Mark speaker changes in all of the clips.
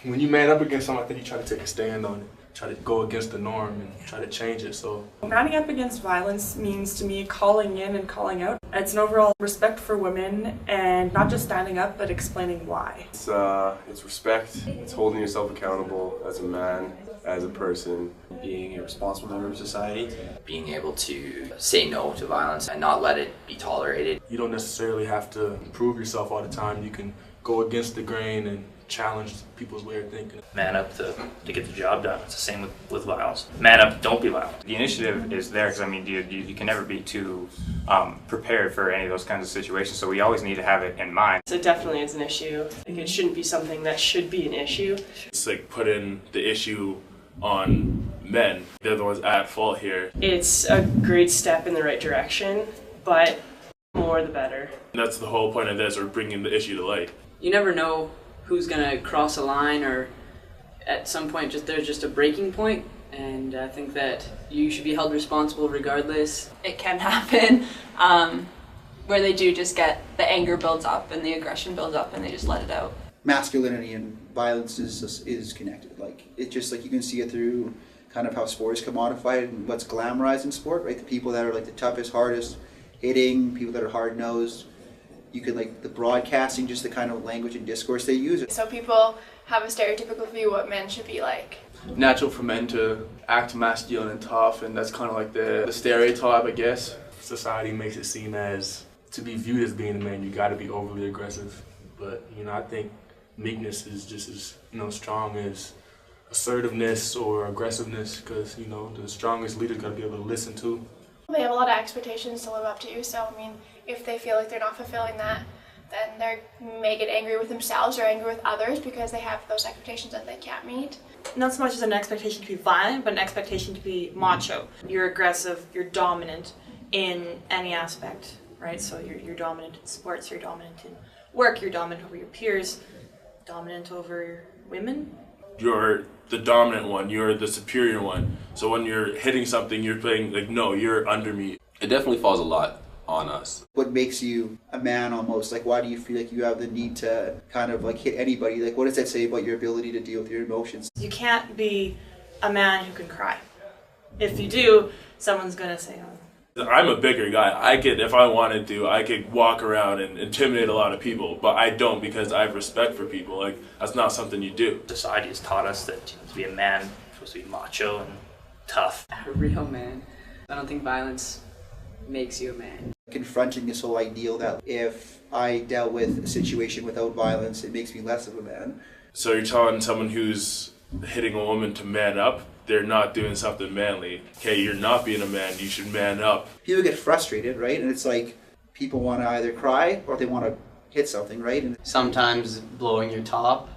Speaker 1: When you man up against something, I think you try to take a stand on it, try to go against the norm and try to change it. So
Speaker 2: manning up against violence means to me calling in and calling out. It's an overall respect for women and not just standing up but explaining why.
Speaker 3: It's respect, it's holding yourself accountable as a man, as a person.
Speaker 4: Being a responsible member of society.
Speaker 5: Being able to say no to violence and not let it be tolerated.
Speaker 1: You don't necessarily have to prove yourself all the time. You can go against the grain and challenge people's way of thinking.
Speaker 6: Man up to get the job done. It's the same with violence. Man up, don't be violent.
Speaker 7: The initiative is there because, I mean, you can never be too prepared for any of those kinds of situations, so we always need to have it in mind.
Speaker 8: So it definitely is an issue. Like, it shouldn't be something that should be an issue.
Speaker 3: It's like putting the issue on men. They're the ones at fault here.
Speaker 8: It's a great step in the right direction, but more the better.
Speaker 3: That's the whole point of this, or bringing the issue to light.
Speaker 9: You never know who's gonna cross a line, or at some point there's just a breaking point, and I think that you should be held responsible regardless.
Speaker 10: It can happen where they do just get the anger builds up and the aggression builds up and they just let it out.
Speaker 11: Masculinity and violence is connected. Like, it's just like you can see it through kind of how sport is commodified and what's glamorized in sport, right? The people that are like the toughest, hardest hitting, people that are hard-nosed. You could, like, the broadcasting, just the kind of language and discourse they use.
Speaker 12: So people have a stereotypical view what men should be like.
Speaker 13: Natural for men to act masculine and tough, and that's kind of like the stereotype, I guess.
Speaker 1: Society makes it seem as, to be viewed as being a man, you gotta be overly aggressive. But, I think meekness is just as, strong as assertiveness or aggressiveness, because, the strongest leaders gotta be able to listen to.
Speaker 12: They have a lot of expectations to live up to, so if they feel like they're not fulfilling that, then they may get angry with themselves or angry with others because they have those expectations that they can't meet.
Speaker 2: Not so much as an expectation to be violent, but an expectation to be macho. You're aggressive, you're dominant in any aspect, right? So you're dominant in sports, you're dominant in work, you're dominant over your peers, dominant over women.
Speaker 3: You're the dominant one, you're the superior one. So when you're hitting something, you're playing like, no, you're under me.
Speaker 14: It definitely falls a lot on us.
Speaker 11: What makes you a man almost? Like, why do you feel like you have the need to kind of like hit anybody? Like, what does that say about your ability to deal with your emotions?
Speaker 2: You can't be a man who can cry. If you do, someone's gonna say, oh.
Speaker 3: I'm a bigger guy. If I wanted to, I could walk around and intimidate a lot of people, but I don't because I have respect for people. Like, that's not something you do.
Speaker 6: Society has taught us that to be a man, you're supposed to be macho and tough.
Speaker 9: A real man. I don't think violence makes you a man.
Speaker 11: Confronting this whole ideal that if I dealt with a situation without violence, it makes me less of a man.
Speaker 3: So you're telling someone who's hitting a woman to man up, they're not doing something manly. Okay, you're not being a man, you should man up.
Speaker 11: People get frustrated, right? And it's like, people want to either cry or they want to hit something, right? And
Speaker 9: sometimes blowing your top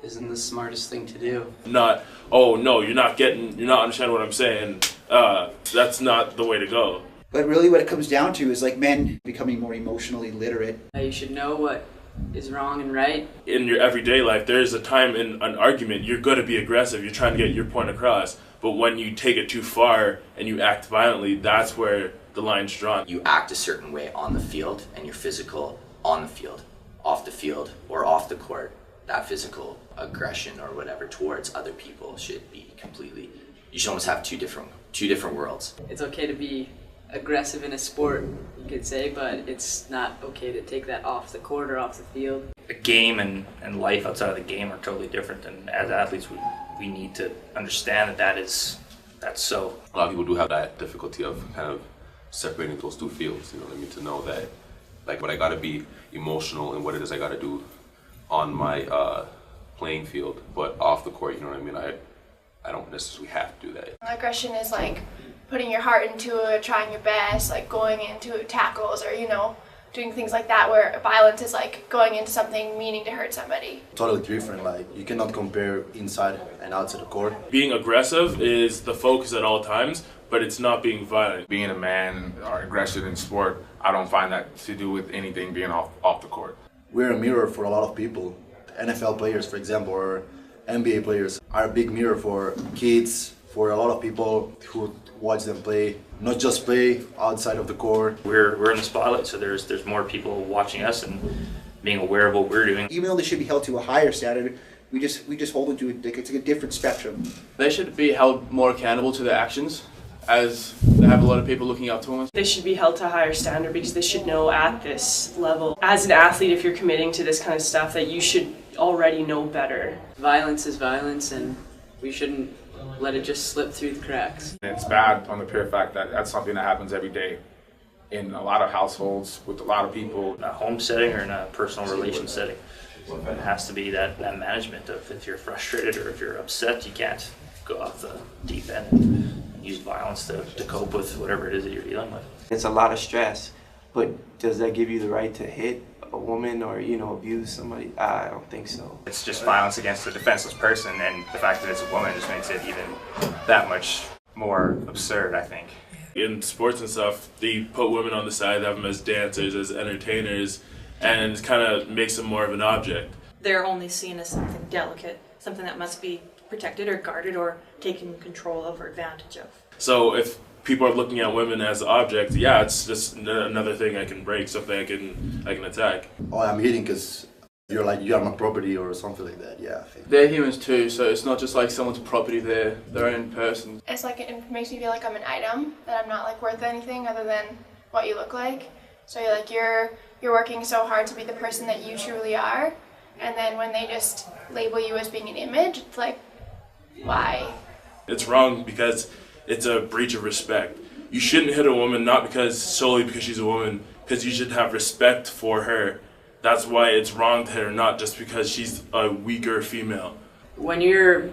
Speaker 9: isn't the smartest thing to do.
Speaker 3: Not, oh no, you're not understanding what I'm saying. That's not the way to go.
Speaker 11: But really what it comes down to is like men becoming more emotionally literate.
Speaker 9: You should know what is wrong and right.
Speaker 3: In your everyday life, there's a time in an argument you're going to be aggressive, you're trying to get your point across, but when you take it too far and you act violently, that's where the line's drawn.
Speaker 5: You act a certain way on the field and you're physical on the field, off the field, or off the court. That physical aggression or whatever towards other people should be completely, you should almost have two different worlds.
Speaker 9: It's okay to be aggressive in a sport, you could say, but it's not okay to take that off the court or off the field.
Speaker 6: The game and life outside of the game are totally different, and as athletes we need to understand that's so.
Speaker 14: A lot of people do have that difficulty of kind of separating those two fields, to know that, like, what I gotta be emotional and what it is I gotta do on my playing field, but off the court, I don't necessarily have to do that.
Speaker 12: Aggression is like putting your heart into it, trying your best, like going into tackles or, doing things like that, where violence is like going into something meaning to hurt somebody.
Speaker 4: Totally different, like you cannot compare inside and outside the court.
Speaker 3: Being aggressive is the focus at all times, but it's not being violent.
Speaker 15: Being a man or aggression in sport, I don't find that to do with anything being off the court.
Speaker 4: We're a mirror for a lot of people. NFL players, for example, or NBA players are a big mirror for kids, for a lot of people who watch them play, not just play outside of the court.
Speaker 6: We're in the spotlight, so there's more people watching us, and being aware of what we're doing.
Speaker 11: Even though they should be held to a higher standard, we just hold them to it's like a different spectrum.
Speaker 13: They should be held more accountable to their actions, as they have a lot of people looking up to them.
Speaker 8: They should be held to a higher standard because they should know at this level. As an athlete, if you're committing to this kind of stuff, that you should already know better.
Speaker 9: Violence is violence, and we shouldn't let it just slip through the cracks.
Speaker 15: It's bad on the pure fact that that's something that happens every day in a lot of households with a lot of people.
Speaker 6: In a home setting or in a personal relation setting, it has to be that management of if you're frustrated or if you're upset, you can't go off the deep end and use violence to cope with whatever it is that you're dealing with.
Speaker 16: It's a lot of stress, but does that give you the right to hit a woman or, abuse somebody? I don't think so.
Speaker 7: It's just violence against a defenseless person, and the fact that it's a woman just makes it even that much more absurd, I think.
Speaker 3: In sports and stuff, they put women on the side, have them as dancers, as entertainers, and it kind of makes them more of an object.
Speaker 2: They're only seen as something delicate, something that must be protected or guarded or taken control of or advantage of.
Speaker 3: So if people are looking at women as objects, yeah, it's just another thing I can break, something I can attack.
Speaker 4: Oh, I'm hitting because you are my property or something like that. Yeah. I think.
Speaker 13: They're humans too, so it's not just like someone's property, they're their own person.
Speaker 12: It's like it makes me feel like I'm an item, that I'm not like worth anything other than what you look like. So you're working so hard to be the person that you truly are, and then when they just label you as being an image, it's like, why?
Speaker 3: It's wrong because it's a breach of respect. You shouldn't hit a woman solely because she's a woman, because you should have respect for her. That's why it's wrong to hit her, not just because she's a weaker female.
Speaker 9: When you're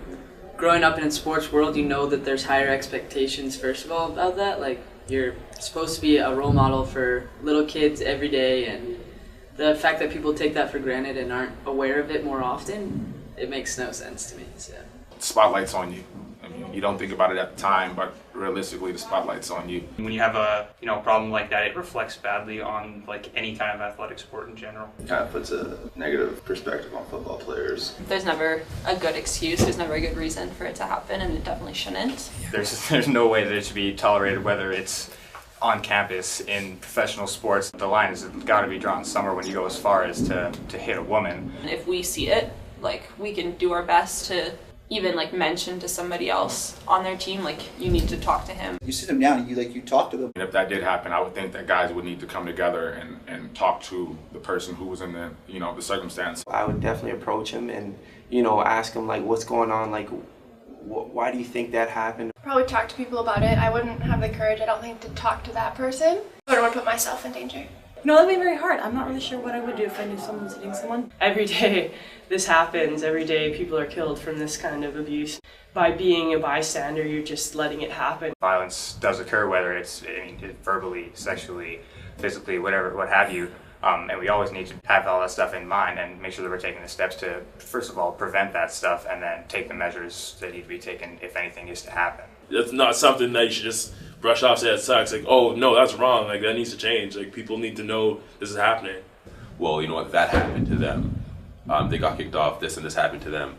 Speaker 9: growing up in the sports world, you know that there's higher expectations, first of all, about that. Like, you're supposed to be a role model for little kids every day, and the fact that people take that for granted and aren't aware of it more often, it makes no sense to me. So.
Speaker 15: Spotlight's on you. I mean, you don't think about it at the time, but realistically, the spotlight's on you.
Speaker 6: When you have a problem like that, it reflects badly on like any kind of athletic sport in general.
Speaker 17: It kind of puts a negative perspective on football players.
Speaker 10: There's never a good excuse, there's never a good reason for it to happen, and it definitely shouldn't.
Speaker 7: There's no way that it should be tolerated, whether it's on campus, in professional sports. The line has got to be drawn somewhere when you go as far as to hit a woman.
Speaker 10: And if we see it, we can do our best to even mention to somebody else on their team, you need to talk to him.
Speaker 11: You sit them down and you talk to them.
Speaker 15: And if that did happen, I would think that guys would need to come together and talk to the person who was in the the circumstance.
Speaker 16: I would definitely approach him and ask him what's going on, why do you think that happened?
Speaker 12: Probably talk to people about it. I wouldn't have the courage, I don't think, to talk to that person. I don't want to put myself in danger.
Speaker 2: That'd be very hard. I'm not really sure what I would do if I knew someone was hitting someone.
Speaker 8: Every day this happens. Every day people are killed from this kind of abuse. By being a bystander, you're just letting it happen.
Speaker 7: Violence does occur, whether it's verbally, sexually, physically, whatever, what have you. And we always need to have all that stuff in mind and make sure that we're taking the steps to, first of all, prevent that stuff, and then take the measures that need to be taken if anything is to happen.
Speaker 3: That's not something that you should just brush off, say it sucks. Oh, no, that's wrong. That needs to change. People need to know this is happening.
Speaker 14: Well, you know what? That happened to them. They got kicked off. This and this happened to them.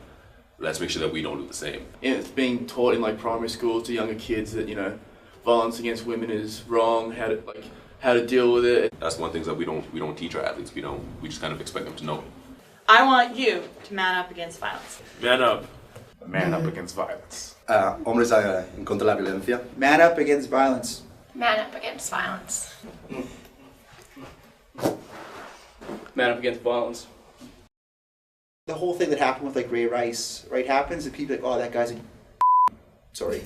Speaker 14: Let's make sure that we don't do the same.
Speaker 13: It's being taught in primary schools to younger kids that violence against women is wrong. How to deal with it.
Speaker 14: That's one thing that we don't teach our athletes. We just kind of expect them to know.
Speaker 2: I want you to man up against violence.
Speaker 3: Man up.
Speaker 15: Man up against violence.
Speaker 4: Hombres en contra de la violencia.
Speaker 11: Man up against violence.
Speaker 12: Man up against violence.
Speaker 13: Man up against violence.
Speaker 11: The whole thing that happened with Ray Rice, right, happens and people are like, oh, that guy's a sorry.